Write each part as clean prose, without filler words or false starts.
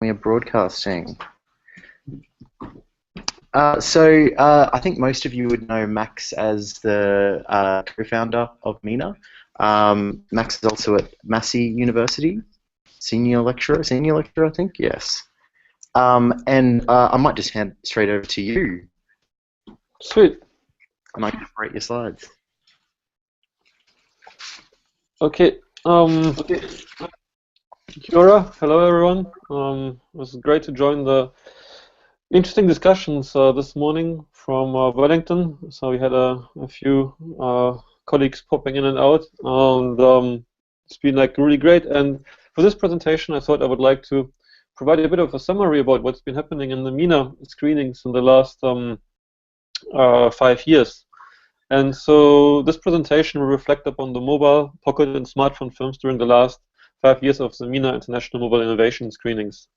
We are broadcasting. I think most of you would know Max as the co-founder of MENA. Max is also at Massey University, senior lecturer, I think, yes. I might just hand it straight over to you. Sweet. And I can operate your slides. Okay. Kiora, hello everyone. It was great to join the interesting discussions this morning from Wellington. So we had a few colleagues popping in and out, and it's been like really great. And for this presentation, I thought I would like to provide a bit of a summary about what's been happening in the MENA screenings in the last 5 years. And so this presentation will reflect upon the mobile, pocket, and smartphone films during the last 5 years of the MENA International Mobile Innovation Screenings.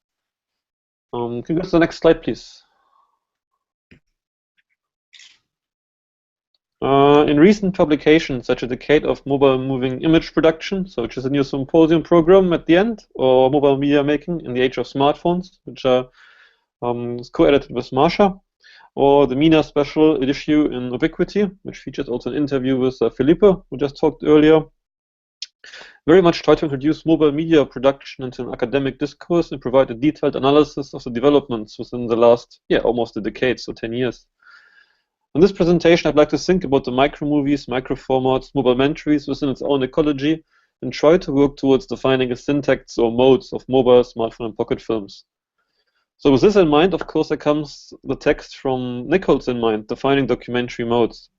Can you go to the next slide, please? In recent publications, such as the Decade of Mobile Moving Image Production, so which is a new symposium program at the end, or Mobile Media Making in the Age of Smartphones, which is co-edited with Marsha, or the MENA special issue in Ubiquity, which features also an interview with Felipe, who just talked earlier. Very much try to introduce mobile media production into an academic discourse and provide a detailed analysis of the developments within the last, almost a decade, so 10 years. In this presentation, I'd like to think about the micromovies, microformats, mobile-mentaries within its own ecology, and try to work towards defining a syntax or modes of mobile, smartphone, and pocket films. So with this in mind, of course, there comes the text from Nichols in mind, defining documentary modes.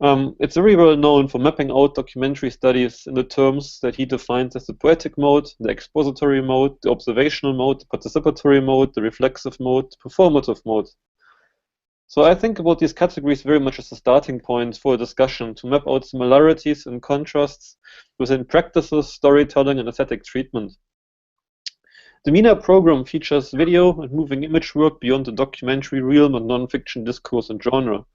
It's very well known for mapping out documentary studies in the terms that he defines as the poetic mode, the expository mode, the observational mode, the participatory mode, the reflexive mode, the performative mode. So I think about these categories very much as a starting point for a discussion to map out similarities and contrasts within practices, storytelling, and aesthetic treatment. The MENA program features video and moving image work beyond the documentary realm and non-fiction discourse and genre.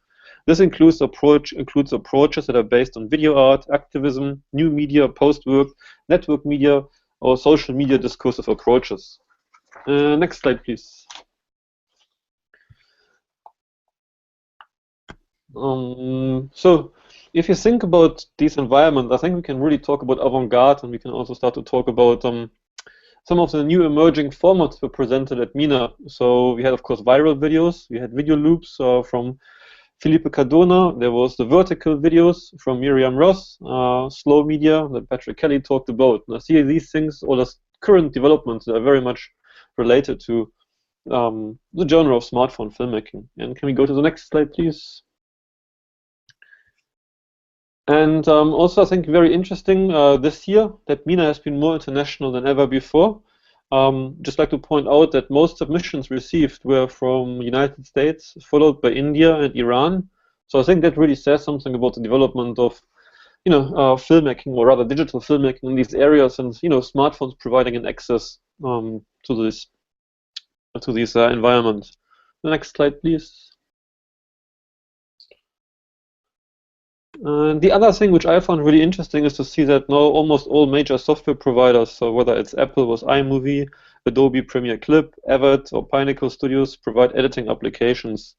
This includes approaches that are based on video art, activism, new media, post-work, network media, or social media discursive approaches. Next slide, please. So if you think about these environments, I think we can really talk about avant-garde, and we can also start to talk about some of the new emerging formats were presented at MENA. So we had, of course, viral videos. We had video loops from Felipe Cardona. There was the vertical videos from Miriam Ross, slow media that Patrick Kelly talked about. And I see these things, all the current developments that are very much related to the genre of smartphone filmmaking. And can we go to the next slide, please? And also, I think very interesting this year that MENA has been more international than ever before. Just like to point out that most submissions received were from the United States, followed by India and Iran. So I think that really says something about the development of, filmmaking, or rather digital filmmaking in these areas, and smartphones providing an access to these environments. The next slide, please. The other thing which I found really interesting is to see that now almost all major software providers, so whether it's Apple with iMovie, Adobe Premiere Clip, Avid, or Pinnacle Studios, provide editing applications.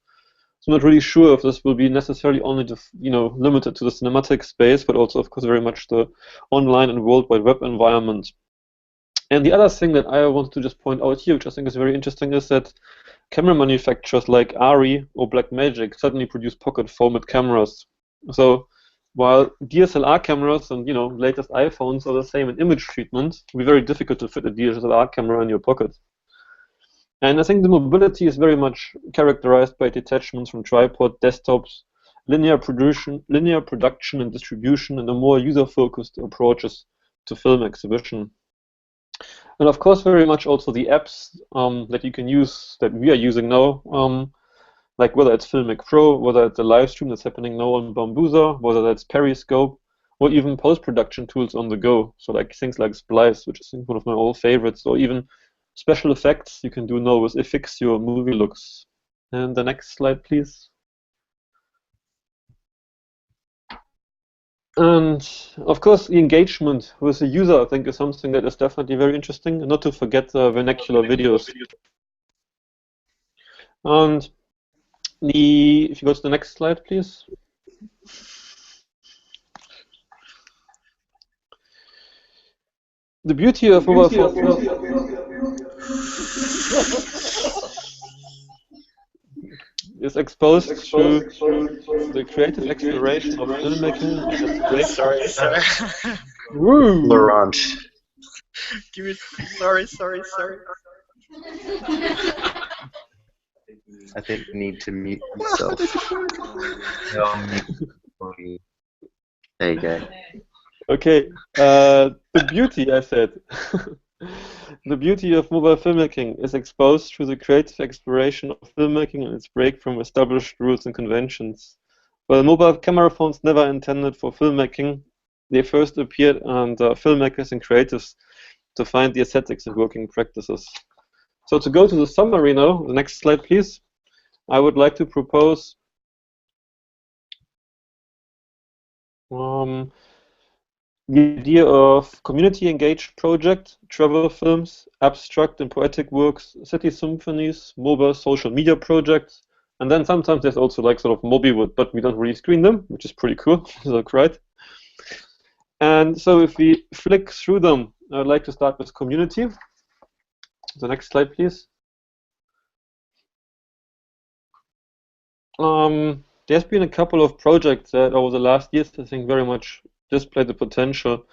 So I'm not really sure if this will be necessarily only limited to the cinematic space, but also, of course, very much the online and World Wide Web environment. And the other thing that I want to just point out here, which I think is very interesting, is that camera manufacturers like ARRI or Blackmagic suddenly produce pocket format cameras. So while DSLR cameras and latest iPhones are the same in image treatment, it will be very difficult to fit a DSLR camera in your pocket. And I think the mobility is very much characterized by detachments from tripod, desktops, linear production and distribution, and the more user-focused approaches to film exhibition. And of course, very much also the apps that you can use, that we are using now, like whether it's Filmic Pro, whether it's a live stream that's happening now on Bambuser, whether that's Periscope, or even post-production tools on the go. So like things like Splice, which is one of my old favorites, or even special effects you can do now with Effixio movie looks. And the next slide, please. And of course, the engagement with the user, I think, is something that is definitely very interesting. And not to forget the vernacular videos. And if you go to the next slide, please. The beauty of mobile phone is exposed through the creative exploration of filmmaking and its break. Sorry. Woo! Laurent. Give me. Sorry. I think you need to mute yourself. There you go. Okay, the beauty, I said. The beauty of mobile filmmaking is exposed through the creative exploration of filmmaking and its break from established rules and conventions. While mobile camera phones never intended for filmmaking, they first appeared under filmmakers and creatives to find the aesthetics and working practices. So to go to the summary now, the next slide please, I would like to propose the idea of community-engaged project, travel films, abstract and poetic works, city symphonies, mobile social media projects, and then sometimes there's also like sort of Mobiwood, but we don't really screen them, which is pretty cool, look right. And so if we flick through them, I'd like to start with community. The next slide, please. There's been a couple of projects that over the last years I think very much display the potential,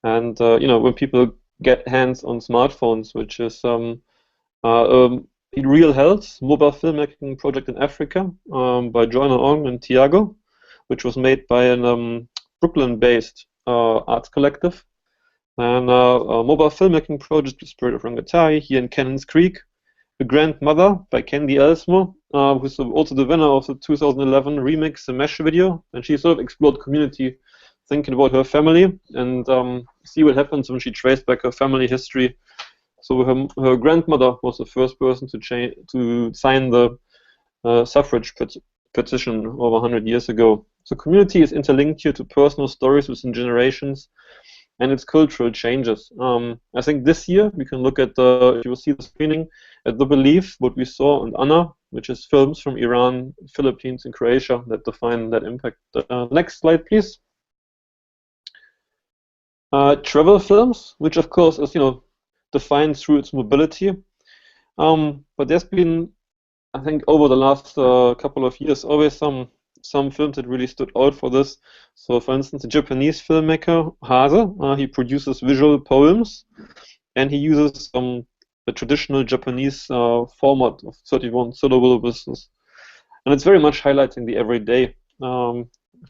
and you know, when people get hands on smartphones, which is Real Health mobile filmmaking project in Africa by Joanna Ong and Tiago, which was made by a Brooklyn-based arts collective, and a mobile filmmaking project with Spirit of Rangatari here in Cannons Creek, The Grandmother by Candy Elsmo, who's also the winner of the 2011 remix, The Mesh video, and she sort of explored community, thinking about her family, and see what happens when she traced back her family history. So her grandmother was the first person to sign the suffrage petition over 100 years ago. So community is interlinked here to personal stories within generations and its cultural changes. I think this year we can look at if you will see the screening, at The Belief, what we saw, and Anna, which is films from Iran, Philippines, and Croatia that define that impact. Next slide, please. Travel films, which of course is, you know, defined through its mobility. But there's been, I think, over the last couple of years, always some films that really stood out for this. So, for instance, the Japanese filmmaker Hase, he produces visual poems, and he uses the traditional Japanese format of 31 syllable business, and it's very much highlighting the everyday.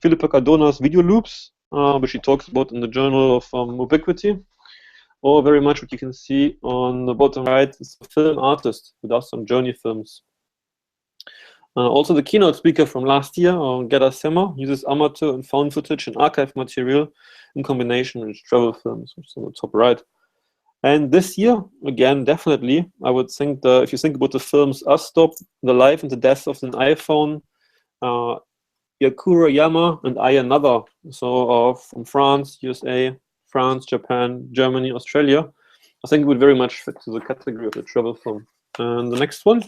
Philippa Cardona's video loops, which he talks about in the Journal of Ubiquity, or very much what you can see on the bottom right is a film artist who does some journey films. Also, the keynote speaker from last year, Gerda Semmer, uses amateur and found footage and archive material in combination with travel films, which is on the top right. And this year, again, definitely, I would think if you think about the films Us Stop, The Life and the Death of an iPhone, Yakura Yama, and I Another, so from France, USA, France, Japan, Germany, Australia, I think it would very much fit to the category of the travel film. And the next one,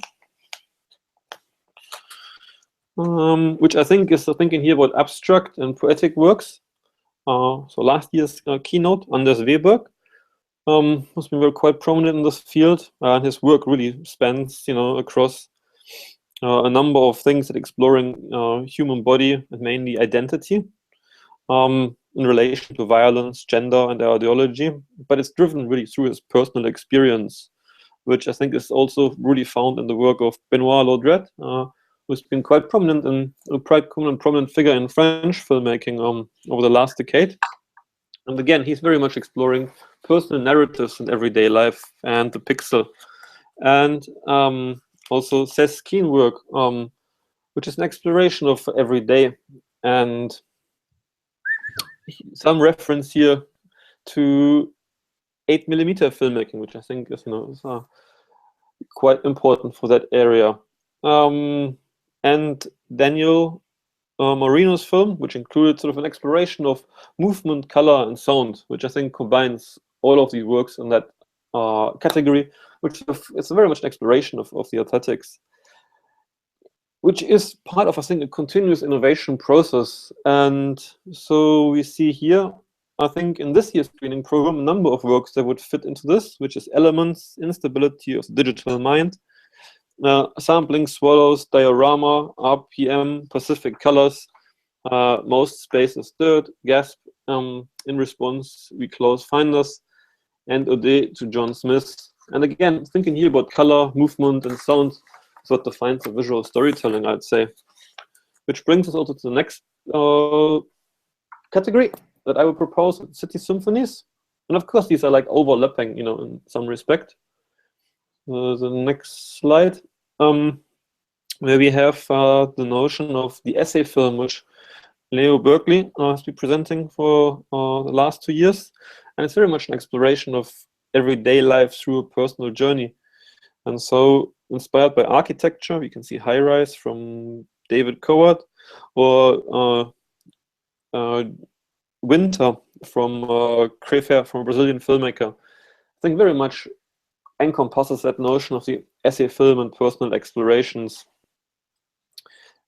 which I think is thinking here about abstract and poetic works. So last year's keynote, Anders Weberg, has been very quite prominent in this field, and his work really spans, you know, across a number of things that exploring human body and mainly identity in relation to violence, gender, and ideology. But it's driven really through his personal experience, which I think is also really found in the work of Benoit Laudret, who's been quite prominent and a quite prominent figure in French filmmaking over the last decade. And again, he's very much exploring personal narratives in everyday life and the pixel. And also Seth Keen work, which is an exploration of everyday, and some reference here to 8mm filmmaking, which I think is, you know, is, quite important for that area. And Daniel Marino's film, which included sort of an exploration of movement, color, and sound, which I think combines all of these works in that category, which is very much an exploration of the aesthetics, which is part of, I think, a continuous innovation process. And so we see here, I think, in this year's screening program, a number of works that would fit into this, which is Elements, Instability of the Digital Mind, Sampling, Swallows, Diorama, RPM, Pacific Colors, Most Space is Dirt, Gasp, In Response, We Close Finders, and Ode to John Smith. And again, thinking here about color, movement, and sound is what defines the visual storytelling, I'd say. Which brings us also to the next category that I would propose, City Symphonies. And of course, these are like overlapping, you know, in some respect. The next slide, where we have the notion of the essay film, which Leo Berkeley has been presenting for the last 2 years. And it's very much an exploration of everyday life through a personal journey. And so, inspired by architecture, we can see High Rise from David Coward, or Winter from Crefer, from a Brazilian filmmaker. I think very much encompasses that notion of the essay film and personal explorations.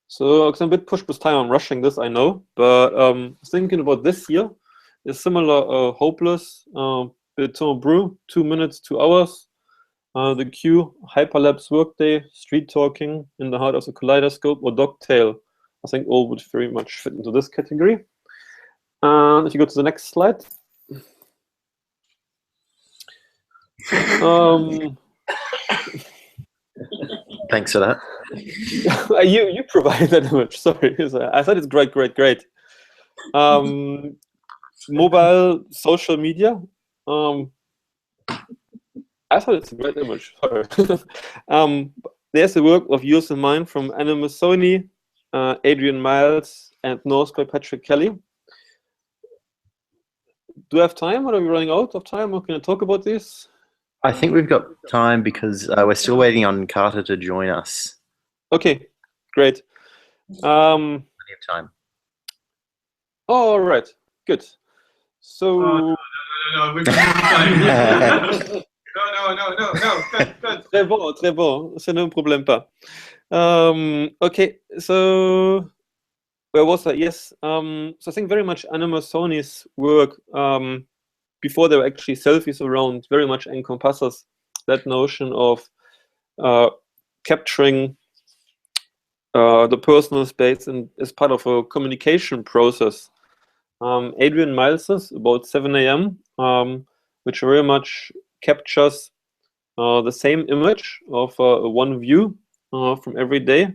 So I'm a bit pushed with time, I'm rushing this, I know, but thinking about this year is similar. Hopeless, Beton Brew, 2 minutes, 2 hours, The Queue, Hyperlapse Workday, Street Talking, In the Heart of the Kaleidoscope, or Dogtail. I think all would very much fit into this category. And if you go to the next slide. Thanks for that. You provide that image. Sorry, I thought it's great. Mobile social media. I thought it's a great image. Sorry. There's the work of Yours and Mine from Anna Massoni, Adrian Miles, and Norse by Patrick Kelly. Do I have time, or are we running out of time? Or can I talk about this? I think we've got time because we're still waiting on Carter to join us. Okay, great. Plenty of time. All right, good. So. No, we're fine. No. Très bon. Ça ne problème pas. Okay, so where was I? Yes. So I think very much Anna Massoni's work, before there were actually selfies around, very much encompasses that notion of capturing the personal space and as part of a communication process. Adrian Miles's About 7 a.m., which very much captures the same image of one view from every day,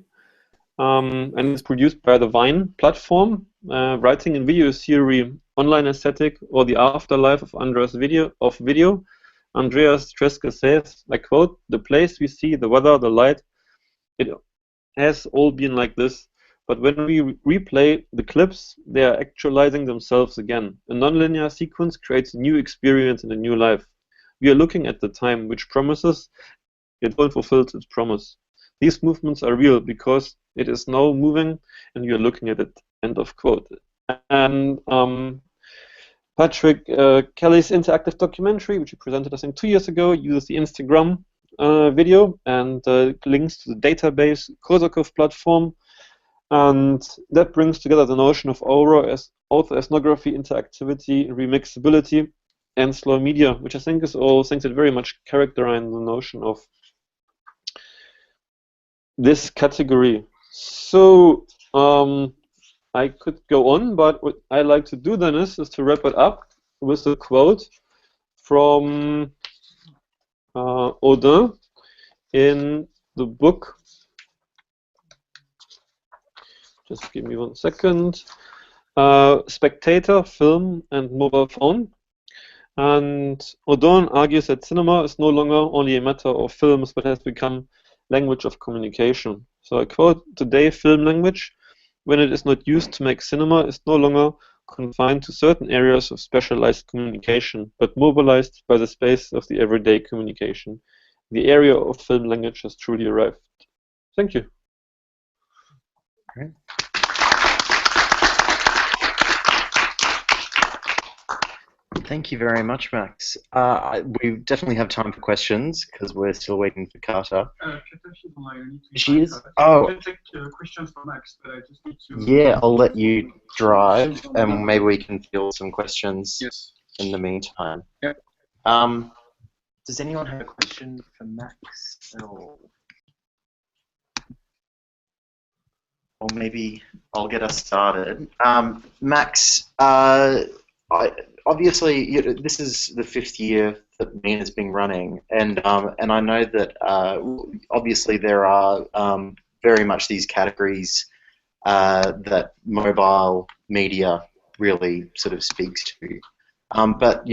and is produced by the Vine platform, writing and video theory, online aesthetic, or the afterlife of Andreas video. Andreas Treske says, I quote, "The place we see, the weather, the light, it has all been like this. But when we replay the clips, they are actualizing themselves again. A nonlinear sequence creates a new experience and a new life. We are looking at the time which promises, it won't fulfill its promise. These movements are real because it is now moving and you are looking at it." End of quote. And Patrick Kelly's interactive documentary, which he presented, I think, 2 years ago, uses the Instagram video and links to the database Korsakov platform. And that brings together the notion of aura as author ethnography, interactivity, remixability, and slow media, which I think is all things that very much characterize the notion of this category. So I could go on, but what I like to do then is to wrap it up with a quote from Audin in the book. Just give me 1 second. Spectator, Film, and Mobile Phone. And Audin argues that cinema is no longer only a matter of films, but has become language of communication. So I quote, "Today, film language, when it is not used to make cinema, is no longer confined to certain areas of specialized communication, but mobilized by the space of the everyday communication. The area of film language has truly arrived." Thank you. Great. Thank you very much, Max. We definitely have time for questions because we're still waiting for Carter. Kata, she's online. I need to She invite is? her. Oh. I can take questions from Max, but I just need to. Yeah, I'll let you drive, and maybe we can field some questions Yes. in the meantime. Yep. Does anyone have a question for Max? Or maybe I'll get us started. Max, obviously, this is the 5th year that MENA's been running, and I know that obviously there are very much these categories that mobile media really sort of speaks to. But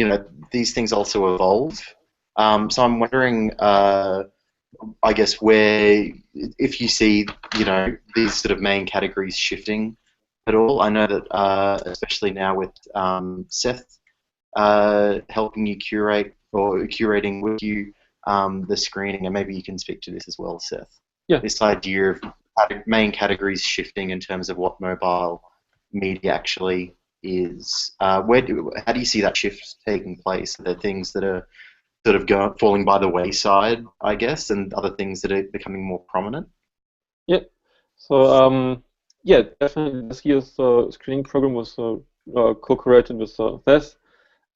these things also evolve. So I'm wondering, I guess, where if you see these sort of main categories shifting at all. I know that especially now with Seth helping you curate or curating with you the screening, and maybe you can speak to this as well, Seth. Yeah. This idea of main categories shifting in terms of what mobile media actually is. How do you see that shift taking place? Are there things that are sort of falling by the wayside, I guess, and other things that are becoming more prominent? Yeah. So yeah, definitely this year's screening program was co-created with Thes,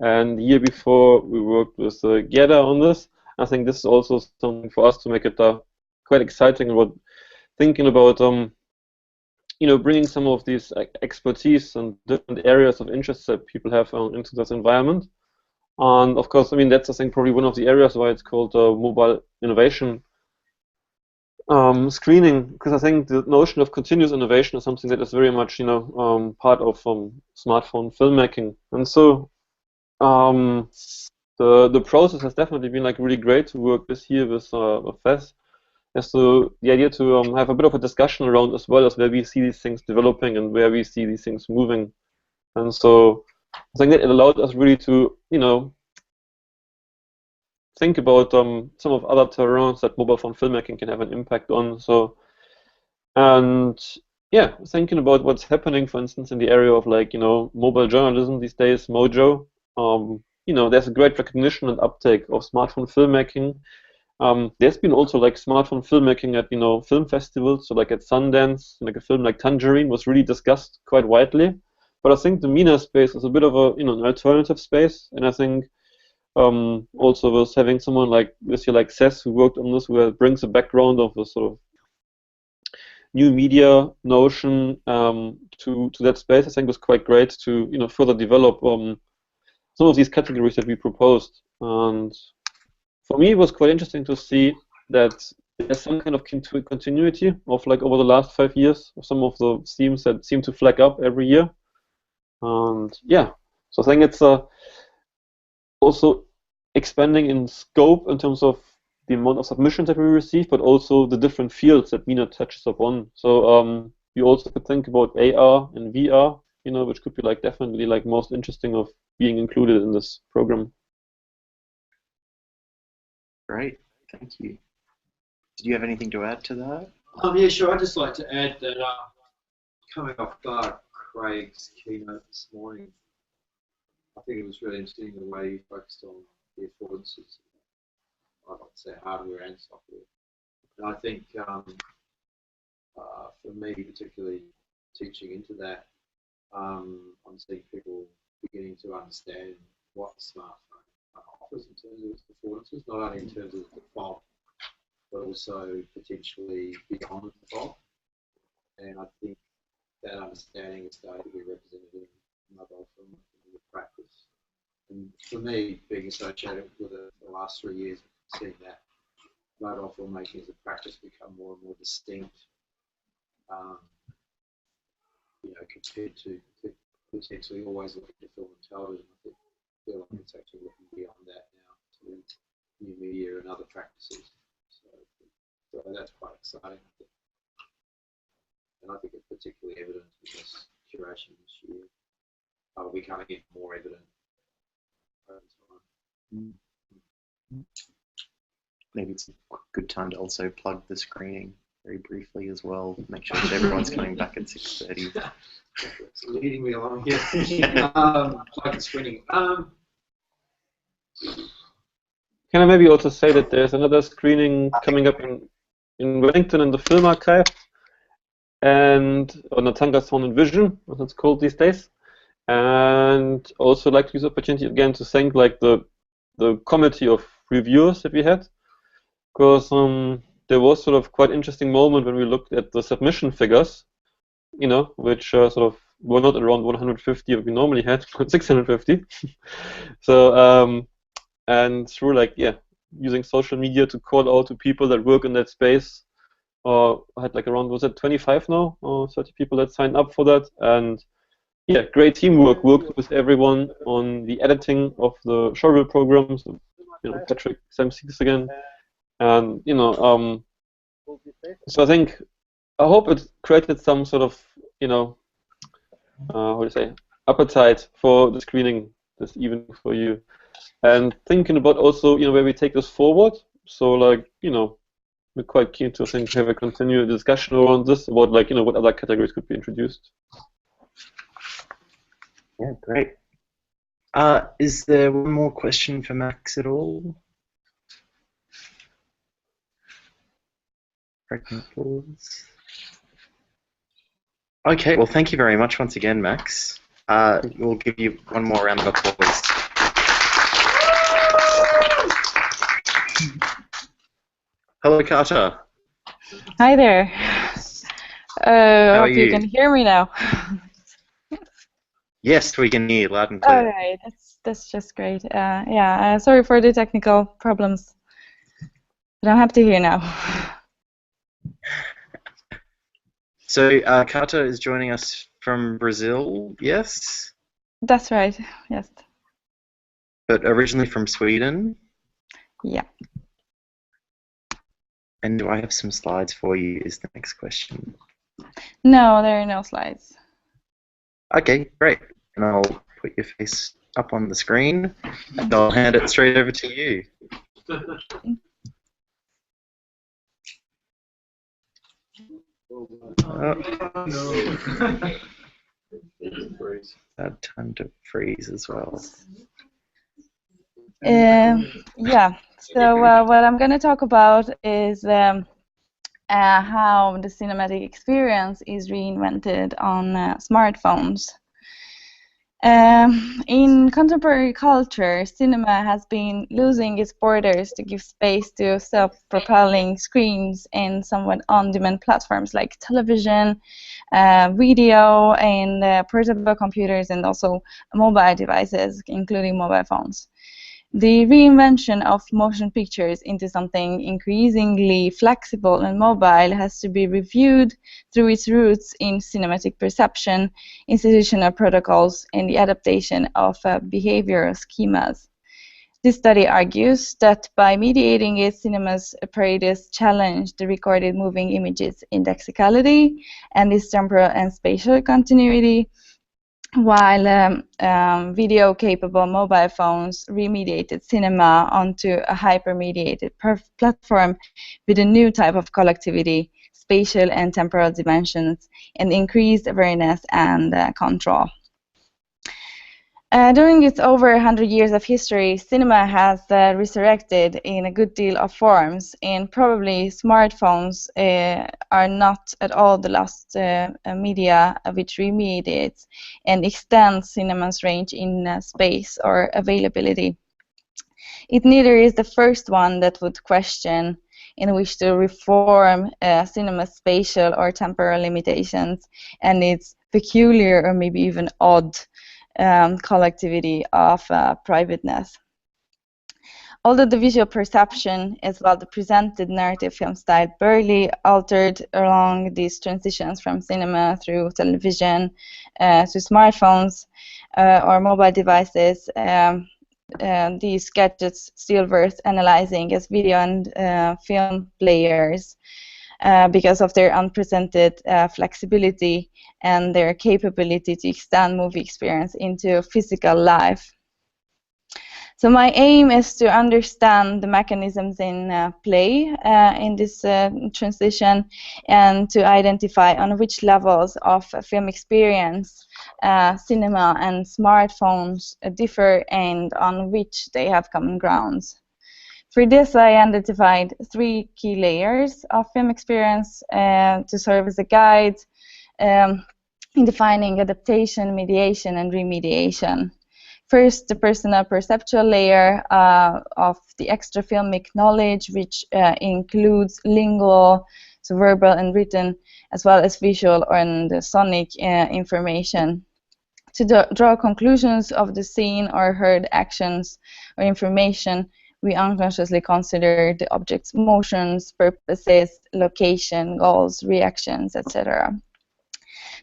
and the year before we worked with Gerda on this. I think this is also something for us to make it quite exciting about thinking about bringing some of these expertise and different areas of interest that people have into this environment. And of course, I mean, that's I think probably one of the areas why it's called mobile innovation screening, because I think the notion of continuous innovation is something that is very much part of smartphone filmmaking. And so the process has definitely been like really great to work this year with Thes. As to the idea to have a bit of a discussion around as well as where we see these things developing and where we see these things moving. And so I think that it allowed us really to think about some of other terrains that mobile phone filmmaking can have an impact on. So, and yeah, thinking about what's happening, for instance, in the area of like mobile journalism these days, Mojo. There's a great recognition and uptake of smartphone filmmaking. There's been also like smartphone filmmaking at film festivals, so like at Sundance, like a film like Tangerine was really discussed quite widely. But I think the MENA space is a bit of a an alternative space, and I think also with having someone like this year like Seth who worked on this, who brings a background of a sort of new media notion to that space, I think was quite great to further develop some of these categories that we proposed. And for me, it was quite interesting to see that there's some kind of continuity of like over the last 5 years of some of the themes that seem to flag up every year. And yeah, so I think it's also expanding in scope in terms of the amount of submissions that we receive, but also the different fields that MENA touches upon. So you also could think about AR and VR, which could be like definitely like most interesting of being included in this program. Great, thank you. Did you have anything to add to that? Yeah, sure. I'd just like to add that coming off Craig's keynote this morning, I think it was really interesting the way he focused on the affordances, I'd like to say hardware and software. And I think for me, particularly teaching into that, I'm seeing people beginning to understand what the smartphone offers in terms of its affordances, not only in terms of the default, but also potentially beyond the default. And I think that understanding is starting to be represented in mobile film in the practice. And for me, being associated with it for the last 3 years, seeing that mobile filmmaking as a practice become more and more distinct, compared to potentially always looking to film and television. I feel like it's actually looking beyond that now to new media and other practices. So that's quite exciting. And I think it's particularly evident in this curation this year. Becoming even more evident over time. Maybe it's a good time to also plug the screening very briefly as well. Make sure that everyone's coming back at 6:30. It's leading me along here. Plug the screening. Can I maybe also say that there's another screening coming up in Wellington in the Film Archive, and on Natanga Sound and Vision, as it's called these days. And also like to use the opportunity again to thank like the committee of reviewers that we had, because there was sort of quite interesting moment when we looked at the submission figures, which sort of were not around 150 that we normally had, but 650. So and through using social media to call out to people that work in that space, I had like around, was it 25 now or 30 people that signed up for that, and yeah, great teamwork. Worked with everyone on the editing of the showreel programs. Patrick, Sam Seeks again, and so I hope it created some sort of how do you say, appetite for the screening this evening for you, and thinking about also where we take this forward. So we're quite keen to have a continued discussion around this about what other categories could be introduced. Yeah, great. Is there one more question for Max at all? Okay, well, thank you very much once again, Max. We'll give you one more round of applause. Hello, Carter. Hi there. How Hope you can hear me now. Yes, we can hear you loud and clear. All right, that's just great. Sorry for the technical problems, but I'm happy to hear now. So Carter is joining us from Brazil, yes? That's right, yes. But originally from Sweden? Yeah. And do I have some slides for you is the next question. No, there are no slides. Okay, great. And I'll put your face up on the screen and I'll hand it straight over to you. Bad time to freeze as well. Yeah, so what I'm going to talk about is how the cinematic experience is reinvented on smartphones. In contemporary culture, cinema has been losing its borders to give space to self-propelling screens and somewhat on-demand platforms like television, video, and portable computers, and also mobile devices, including mobile phones. The reinvention of motion pictures into something increasingly flexible and mobile has to be reviewed through its roots in cinematic perception, institutional protocols, and the adaptation of behavioral schemas. This study argues that by mediating it, cinema's apparatus challenge the recorded moving images' indexicality and its temporal and spatial continuity, while video-capable mobile phones remediated cinema onto a hyper-mediated platform with a new type of collectivity, spatial and temporal dimensions, and increased awareness and control. During its over 100 years of history, cinema has resurrected in a good deal of forms, and probably smartphones are not at all the last media which remediates and extends cinema's range in space or availability. It neither is the first one that would question in which to reform cinema's spatial or temporal limitations and its peculiar or maybe even odd collectivity of privateness. Although the visual perception as well the presented narrative film style barely altered along these transitions from cinema through television to smartphones or mobile devices, these gadgets still worth analyzing as video and film players because of their unprecedented flexibility and their capability to extend movie experience into physical life. So my aim is to understand the mechanisms in play in this transition, and to identify on which levels of film experience cinema and smartphones differ, and on which they have common grounds. For this, I identified 3 key layers of film experience to serve as a guide in defining adaptation, mediation, and remediation. First, the personal perceptual layer of the extra filmic knowledge, which includes lingual, so verbal and written, as well as visual and sonic information. To draw conclusions of the seen or heard actions or information, we unconsciously consider the object's motions, purposes, location, goals, reactions, etc.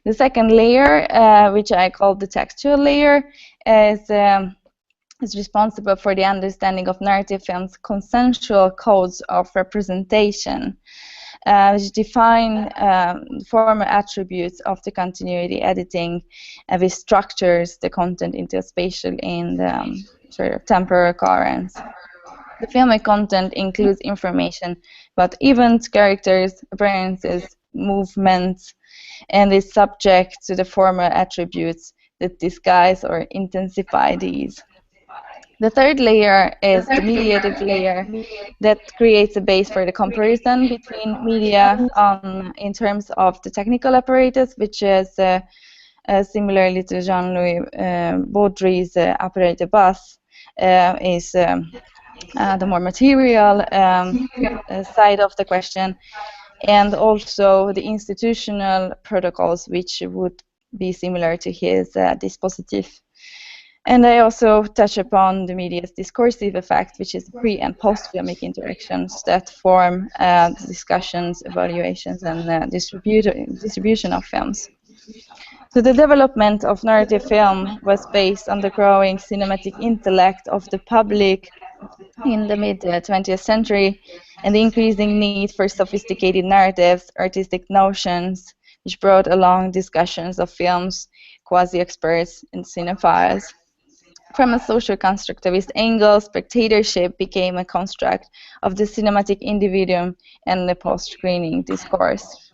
The second layer, which I call the textual layer, is responsible for the understanding of narrative film's consensual codes of representation, which define formal attributes of the continuity editing, which structures the content into a spatial and sort of temporal coherence. The filmic content includes information about events, characters, appearances, movements, and is subject to the formal attributes that disguise or intensify these. The third layer is the mediative layer that creates a base for the comparison between media in terms of the technical apparatus, which is similarly to Jean-Louis Baudry's apparatus bus, is the more material side of the question, and also the institutional protocols, which would be similar to his dispositif. And I also touch upon the media's discursive effect, which is pre- and post-filmic interactions that form discussions, evaluations, and distribution of films. So the development of narrative film was based on the growing cinematic intellect of the public in the mid-20th century, and the increasing need for sophisticated narratives, artistic notions, which brought along discussions of films, quasi-experts, and cinephiles. From a social constructivist angle, spectatorship became a construct of the cinematic individuum and the post-screening discourse.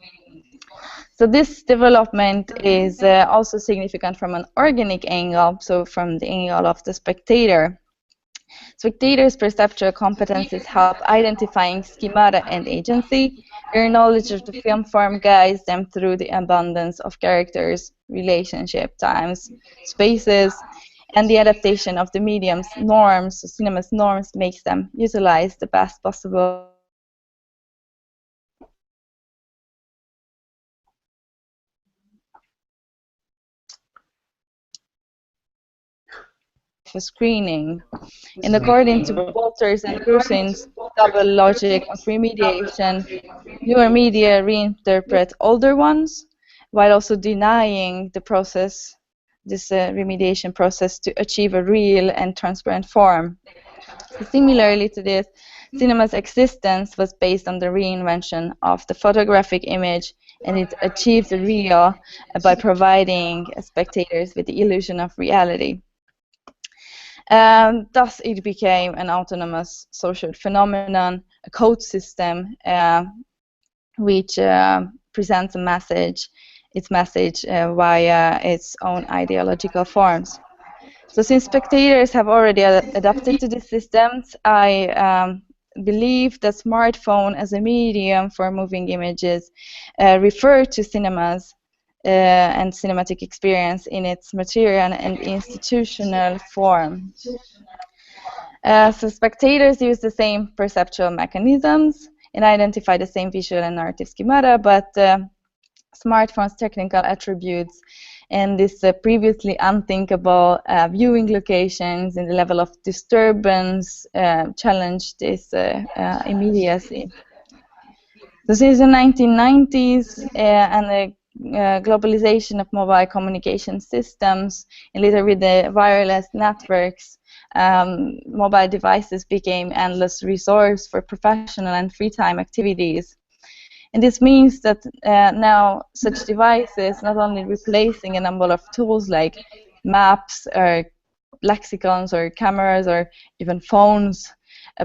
So this development is also significant from an organic angle, so from the angle of the spectator. Spectators' perceptual competencies help identifying schemata and agency. Their knowledge of the film form guides them through the abundance of characters, relationship, times, spaces, and the adaptation of the medium's norms, so cinema's norms, makes them utilize the best possible for screening. And according to Walters and Grusin's double logic of remediation, newer media reinterpret older ones, while also denying the process, this remediation process, to achieve a real and transparent form. So similarly to this, cinema's existence was based on the reinvention of the photographic image, and it achieved the real by providing spectators with the illusion of reality. Thus, it became an autonomous social phenomenon, a code system, which presents a message, its message via its own ideological forms. So since spectators have already adapted to these systems, I believe that smartphone as a medium for moving images refer to cinemas and cinematic experience in its material and institutional form. So spectators use the same perceptual mechanisms and identify the same visual and narrative schemata, but smartphones' technical attributes and this previously unthinkable viewing locations and the level of disturbance challenge this immediacy. So since the 1990s and the globalization of mobile communication systems, and later with the wireless networks, mobile devices became endless resource for professional and free time activities. And this means that now such devices not only replacing a number of tools like maps or lexicons or cameras or even phones,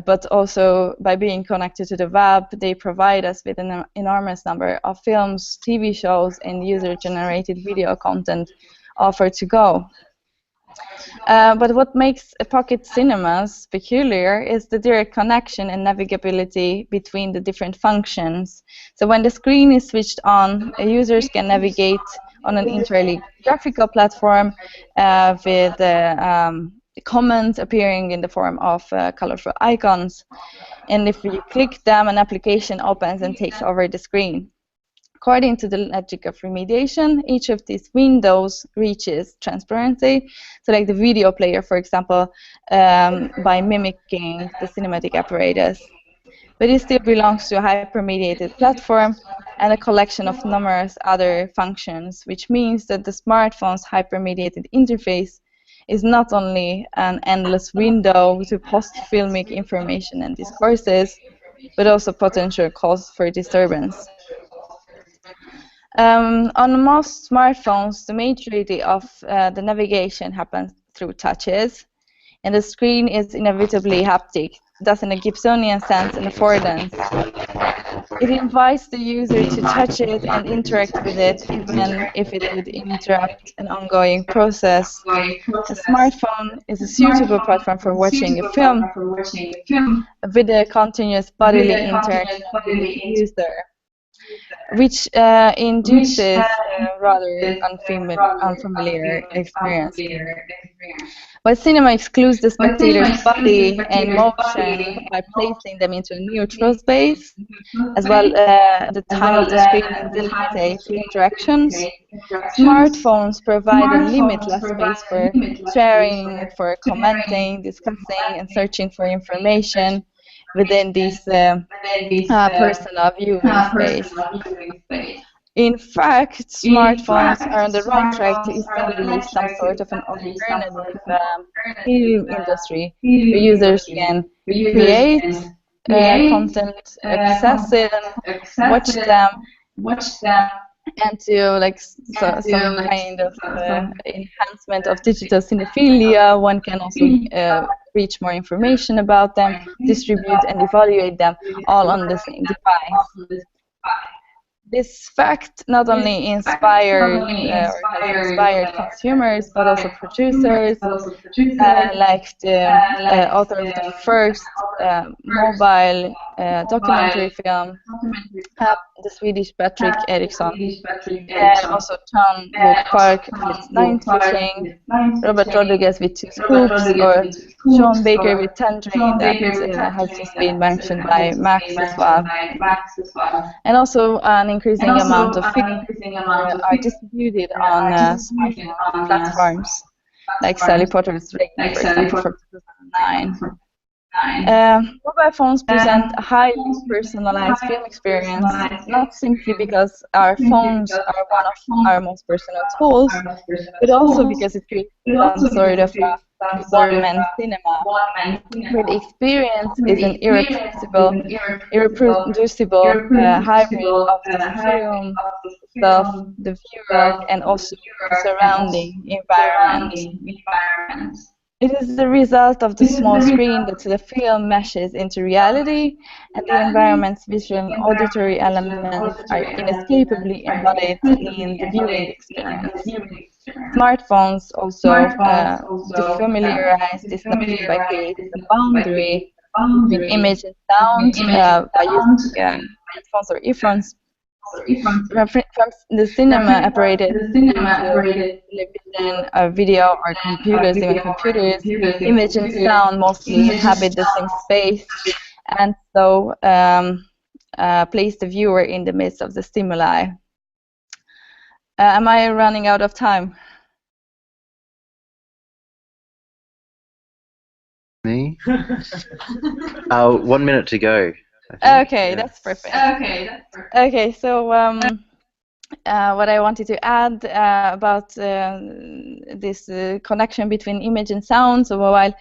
but also by being connected to the web, they provide us with an enormous number of films, TV shows, and user-generated video content offered to go. But what makes pocket cinemas peculiar is the direct connection and navigability between the different functions. So when the screen is switched on, users can navigate on an entirely graphical platform with comments appearing in the form of colorful icons. And if you click them, an application opens and takes over the screen. According to the logic of remediation, each of these windows reaches transparency. So like the video player, for example, by mimicking the cinematic apparatus. But it still belongs to a hypermediated platform and a collection of numerous other functions, which means that the smartphone's hypermediated interface is not only an endless window to post-filmic information and discourses, but also potential cause for disturbance. On most smartphones, the majority of the navigation happens through touches, and the screen is inevitably haptic, thus in a Gibsonian sense, an affordance. It invites the user to touch it and interact with it, even if it would interrupt an ongoing process. A smartphone is a suitable platform for watching a film with a continuous bodily interaction with the user, which induces a rather unfamiliar experience. But cinema excludes the spectator's body and motion by placing them into a neutral space, as well the time of the screen facilitates interactions. Smartphones provide a limitless space for sharing, for commenting, discussing, and searching for information within this personal viewing space. In fact, smartphones are on the right track to establish some sort of an alternative film industry where users can create content, access it, watch them, and to like some kind of enhancement of digital cinephilia. One can also reach more information about them, distribute and evaluate them all on the same device. This fact not only inspired or has inspired consumers, but also producers, like the author of the first mobile documentary film, the Swedish Patrick Eriksson, and also Chan Wook Park with Night Fishing, Robert Rodriguez with Two Scoops, or Sean Baker with Tangerine that has just been mentioned by Max as well. And also an increasing amount of films are distributed on smartphone platforms, like Sally Potter's Ring, for example, from 2009. Mobile phones present a highly personalized film experience, not simply because our phones are one of our most personal tools, but also because it creates some sort of a one-man cinema, where the experience is an irreproducible hybrid of the film itself, the viewer, and also the surrounding environment. It is the result of the small screen that the film meshes into reality, and the environment's visual and auditory elements are inescapably embodied in the viewing experience. Smartphones also defamiliarize this notion by creating a boundary between image and sound by using headphones or earphones. From the cinema-operated television, video, or computers, image and sound mostly inhabit the same space, and so place the viewer in the midst of the stimuli. Am I running out of time? Me? 1 minute to go. Okay, that's perfect. Okay, so what I wanted to add about this connection between image and sound, so while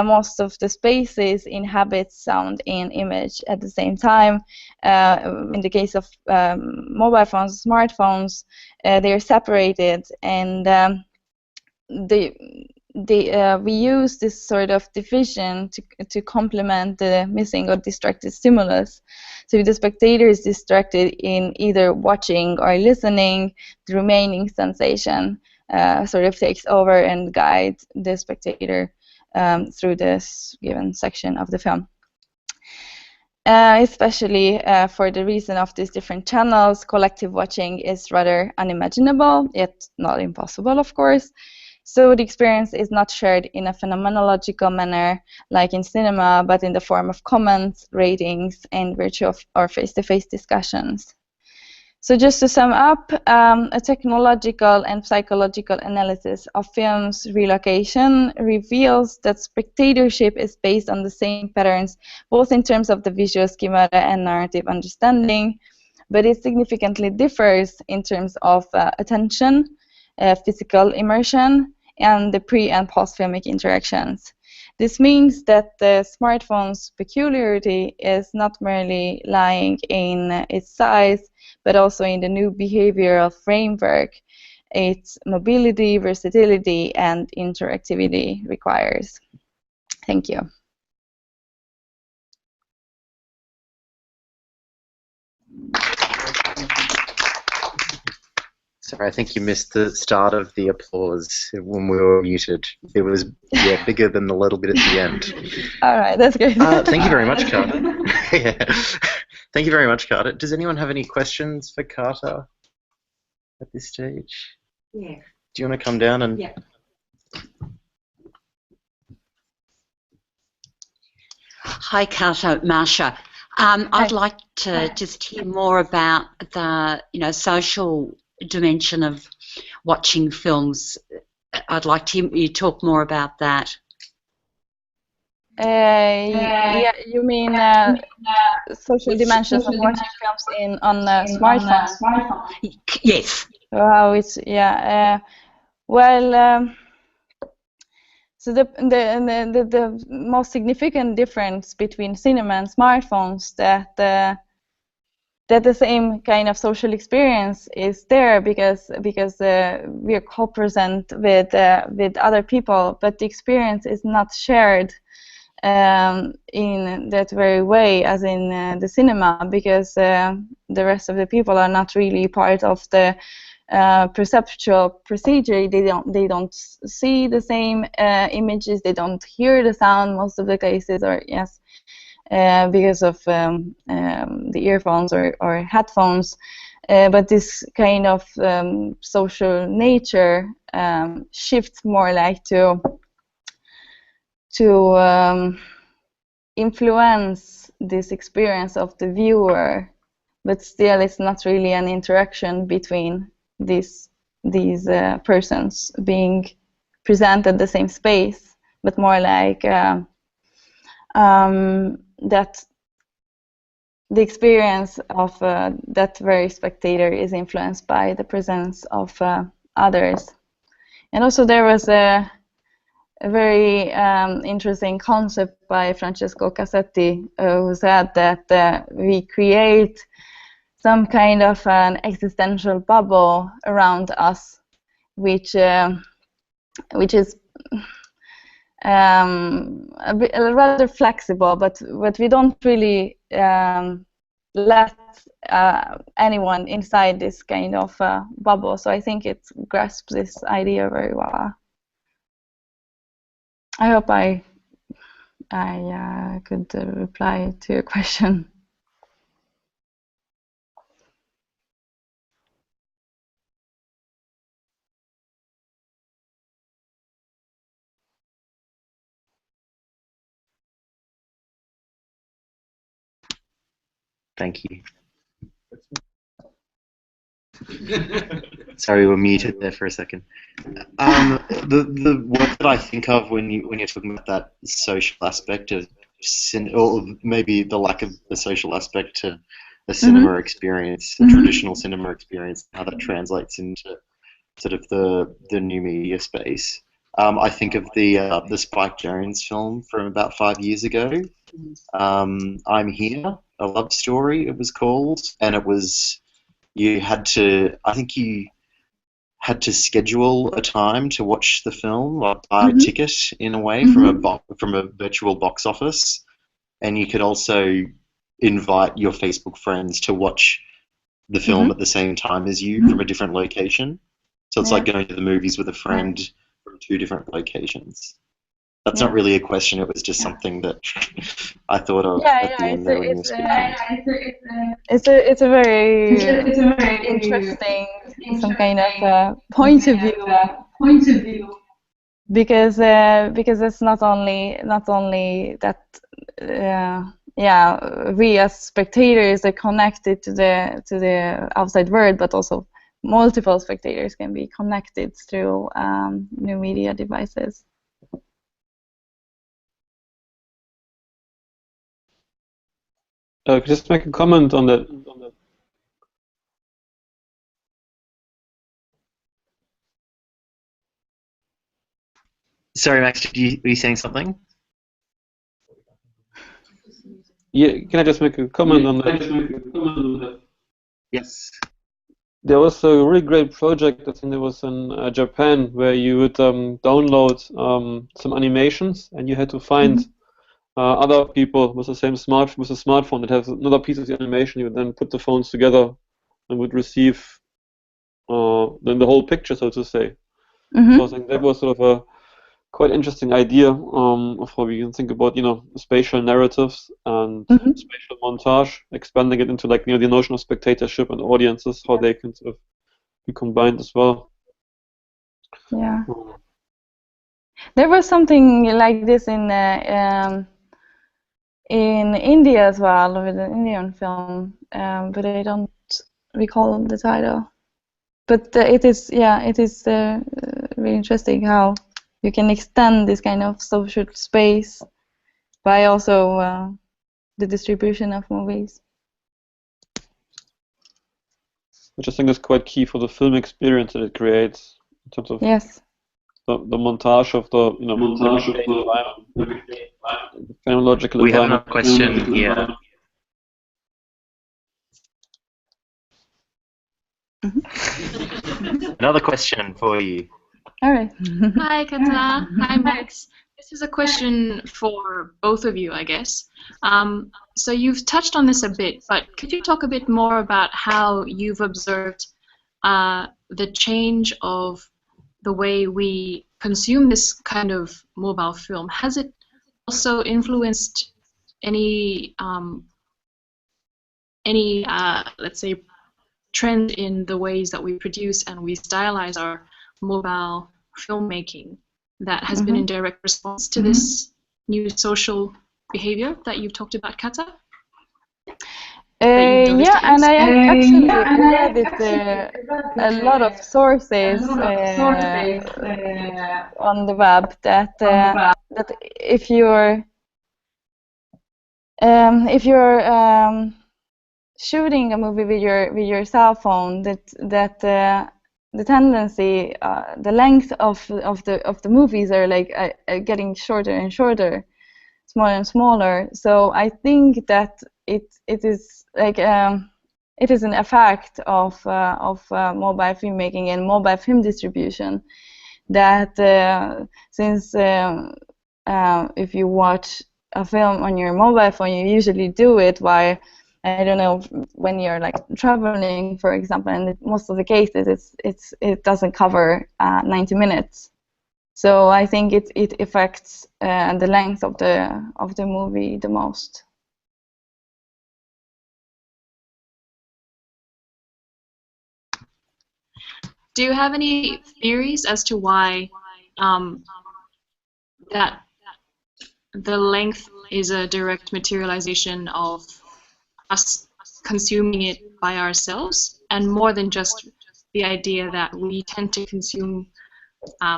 most of the spaces inhabit sound and image at the same time, in the case of mobile phones, smartphones, they are separated, and we use this sort of division to complement the missing or distracted stimulus. So if the spectator is distracted in either watching or listening, the remaining sensation sort of takes over and guides the spectator through this given section of the film. Especially for the reason of these different channels, collective watching is rather unimaginable, yet not impossible, of course. So the experience is not shared in a phenomenological manner like in cinema, but in the form of comments, ratings, and virtue of our face-to-face discussions. So just to sum up, a technological and psychological analysis of film's relocation reveals that spectatorship is based on the same patterns, both in terms of the visual schema and narrative understanding, but it significantly differs in terms of attention, physical immersion, and the pre- and post-filmic interactions. This means that the smartphone's peculiarity is not merely lying in its size, but also in the new behavioral framework its mobility, versatility, and interactivity requires. Thank you. Sorry, I think you missed the start of the applause when we were muted. It was bigger than the little bit at the end. All right, that's good. Thank you very much, Carter. Yeah. Thank you very much, Carter. Does anyone have any questions for Carter at this stage? Yeah. Do you want to come down and? Yeah. Hi, Carter, Marsha. I'd like to just hear more about the, social dimension of watching films. I'd like to hear you talk more about that. Yeah, you mean social dimensions of watching films on smartphones? Yes. Wow, it's so the most significant difference between cinema and smartphones that the same kind of social experience is there because we are co-present with other people, but the experience is not shared in that very way as in the cinema, because the rest of the people are not really part of the perceptual procedure. They don't see the same images. They don't hear the sound most of the cases, or yes, because of the earphones or headphones. But this kind of social nature shifts more like to influence this experience of the viewer, but still it's not really an interaction between these persons being present at the same space, but more like that the experience of that very spectator is influenced by the presence of others. And also there was a very interesting concept by Francesco Cassetti, who said that we create some kind of an existential bubble around us, which is rather flexible, but we don't really let anyone inside this kind of bubble. So I think it grasps this idea very well. I hope I could reply to your question. Thank you. Sorry, we're muted there for a second. The word that I think of when you're talking about that social aspect of or maybe the lack of the social aspect to a cinema experience, a traditional cinema experience, how that translates into sort of the new media space. I think of the Spike Jonze film from about 5 years ago. I'm Here, a love story, it was called, and it was. You had to, I think you had to schedule a time to watch the film, like buy a ticket in a way from a virtual box office, and you could also invite your Facebook friends to watch the film at the same time as you from a different location. So it's like going to the movies with a friend from 2 different locations. That's not really a question. It was just something that I thought of at the end there when you were speaking. It's a very interesting some kind of point of view because it's not only that we as spectators are connected to the outside world, but also multiple spectators can be connected through new media devices. Just make a comment on that. Sorry, Max, were you saying something? Yeah, can I just make a comment on that? Yes. There was a really great project, I think it was in Japan, where you would download some animations, and you had to find other people with the same smartphone that has another piece of the animation. You would then put the phones together and would receive then the whole picture, so to say. So I think that was sort of a quite interesting idea of how we can think about, spatial narratives and spatial montage, expanding it into like the notion of spectatorship and audiences, how they can sort of be combined as well. Yeah. There was something like this in India as well, with an Indian film, but I don't recall the title. But it is really interesting how you can extend this kind of social space by also the distribution of movies. Which I think is quite key for the film experience that it creates in terms of the montage of the phenomenological We have another question here. Another question for you. All right. Hi, Kata. Hi, Max. This is a question for both of you, I guess. So you've touched on this a bit, but could you talk a bit more about how you've observed the change of the way we consume this kind of mobile film? Has it also influenced any let's say, trend in the ways that we produce and we stylize our mobile filmmaking that has been in direct response to this new social behavior that you've talked about, Kata? Yeah, and I actually read it a lot of sources on the web that if you're shooting a movie with your cell phone, that the tendency, the length of the movies are like getting shorter and shorter, smaller and smaller. So I think that it is like it is an effect of mobile filmmaking and mobile film distribution. That since if you watch a film on your mobile phone, you usually do it while, I don't know, when you're like traveling, for example, and most of the cases it doesn't cover 90 minutes. So I think it affects the length of the movie the most. Do you have any theories as to why that the length is a direct materialization of us consuming it by ourselves, and more than just the idea that we tend to consume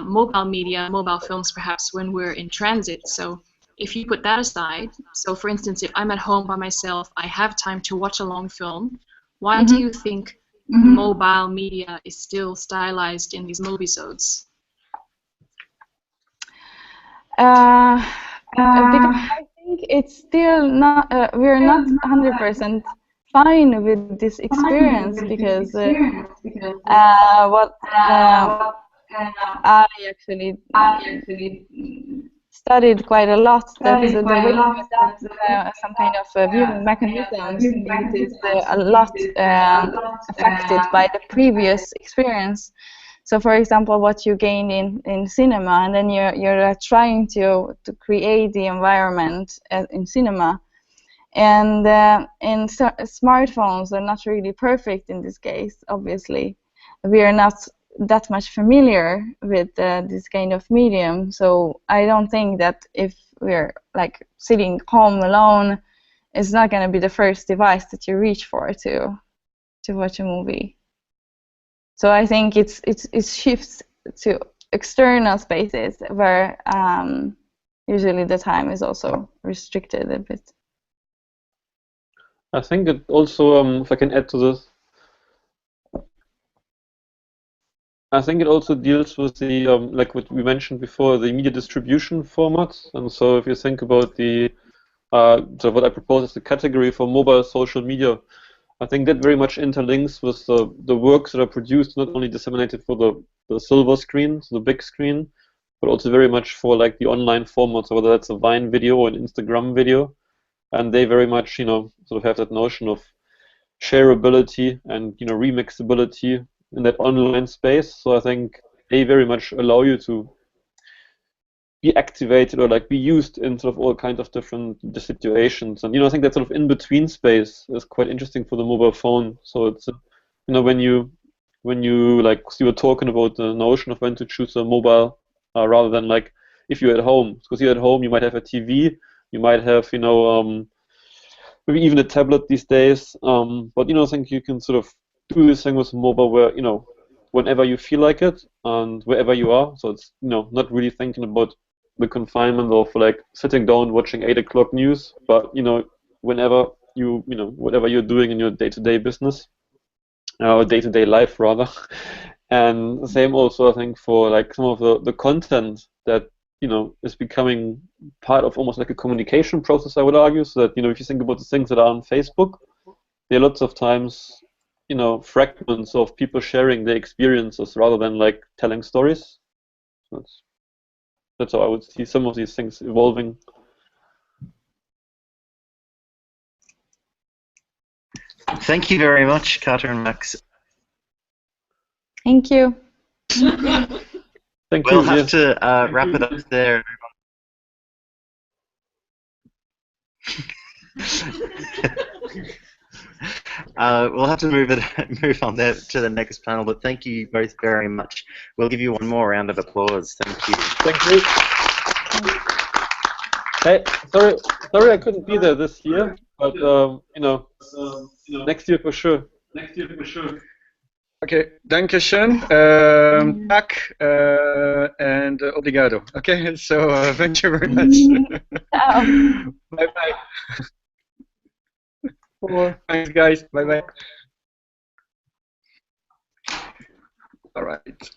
mobile media, mobile films perhaps, when we're in transit? So if you put that aside, so for instance, if I'm at home by myself, I have time to watch a long film, why do you think mobile media is still stylized in these movies-odes? Because I think it's still not, we're not 100% fine with this experience because what I actually studied quite a lot that the way we adapt some kind of viewing mechanisms, it is a lot affected by the previous experience. So, for example, what you gain in cinema, and then you're trying to create the environment in cinema. And smartphones are not really perfect in this case, obviously. We are not that much familiar with this kind of medium, so I don't think that if we're like sitting home alone, it's not going to be the first device that you reach for to watch a movie. So I think it shifts to external spaces where usually the time is also restricted a bit. I think it also, if I can add to this, I think it also deals with the, like what we mentioned before, the media distribution formats. And so if you think about the, so what I propose as the category for mobile social media, I think that very much interlinks with the works that are produced, not only disseminated for the silver screen, so the big screen, but also very much for like the online formats, so whether that's a Vine video or an Instagram video. And they very much, you know, sort of have that notion of shareability and, you know, remixability in that online space. So I think they very much allow you to be activated or like be used in sort of all kinds of different situations. And, you know, I think that sort of in-between space is quite interesting for the mobile phone. So it's, you know, when you like, you were talking about the notion of when to choose a mobile rather than like if you're at home. Because you're at home, you might have a TV, you might have, you know, maybe even a tablet these days. But, you know, I think you can sort of do this thing with mobile where, you know, whenever you feel like it and wherever you are. So it's, you know, not really thinking about the confinement of like sitting down watching 8 o'clock news, but, you know, whenever you know, whatever you're doing in your day-to-day business, or day-to-day life rather. And the same also, I think, for like some of the content that, you know, is becoming part of almost like a communication process, I would argue. So that, you know, if you think about the things that are on Facebook, there are lots of times, you know, fragments of people sharing their experiences rather than like telling stories. So that's how I would see some of these things evolving. Thank you very much, Carter and Max. Thank you. Thank We'll you. have to wrap it up there. We'll have to move on there to the next panel, but thank you both very much. We'll give you one more round of applause. Thank you. Thank you. Hey, sorry I couldn't be there this year, but you know, next year for sure. Okay, danke schön, Mac, and obrigado. Okay, so thank you very much. Bye bye. Thanks, guys. Bye bye. All right.